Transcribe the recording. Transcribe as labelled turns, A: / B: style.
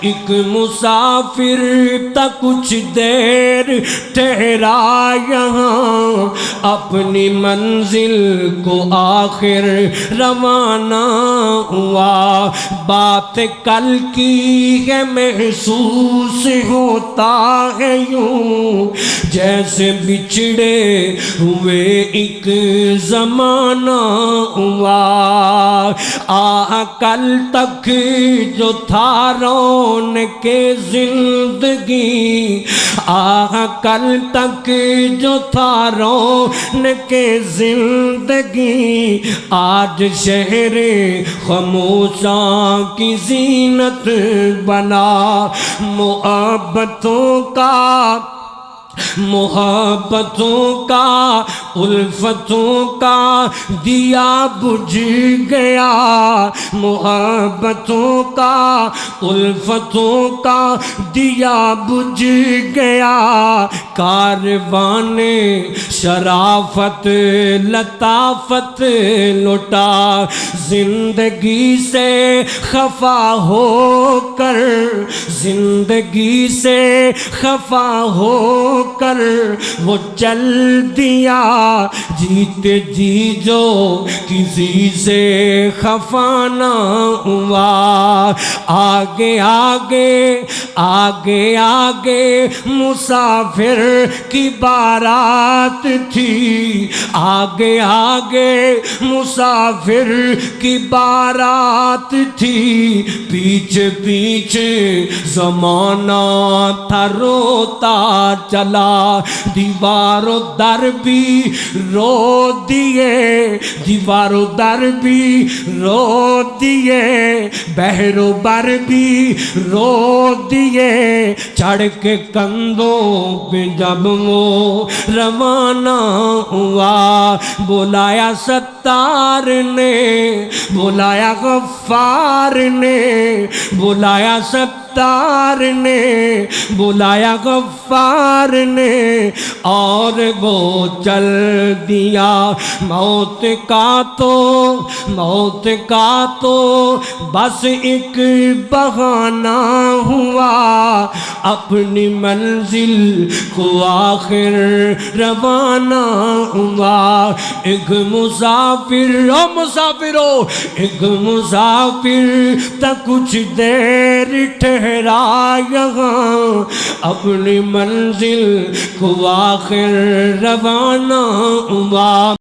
A: ایک مسافر تھا کچھ دیر ٹھہرا یہاں، اپنی منزل کو آخر روانہ ہوا۔ بات کل کی ہے محسوس ہوتا ہے یوں، جیسے بچھڑے ہوئے ایک زمانہ ہوا۔ کل تک جو تھا رونق زندگی، کل تک جو تھا رونق زندگی، آج شہر خاموشاں کی زینت بنا۔ محبتوں کا الفتوں کا دیا بجھ گیا، محبتوں کا الفتوں کا دیا بجھ گیا۔ کاروان شرافت لطافت لٹا، زندگی سے خفا ہو کر، زندگی سے خفا ہو کر وہ چل دیا۔ جیتے جی جو کسی سے خفا نہ ہوا، آگے آگے آگے آگے مسافر کی بارات تھی، آگے آگے مسافر کی بارات تھی۔ پیچھے پیچھے زمانہ تھا روتا چلا، دیوار و در بھی رو دیے، دیوار و در بھی رو دیے، بحر و بر بھی رو دیے۔ چڑھ کے کندھوں پہ جب وہ روانہ ہوا، بلایا ستار نے، بلایا غفار نے، بلایا ستار نے، بلایا غفار نے، اور وہ چل دیا۔ موت کا تو بس ایک بہانہ ہوا، اپنی منزل کو آخر روانہ ہوا۔ ایک مسافر، او مسافرو، ایک مسافر تھا کچھ دیر ٹھہرا یہاں، اپنی منزل کو آخر روانہ ہوا۔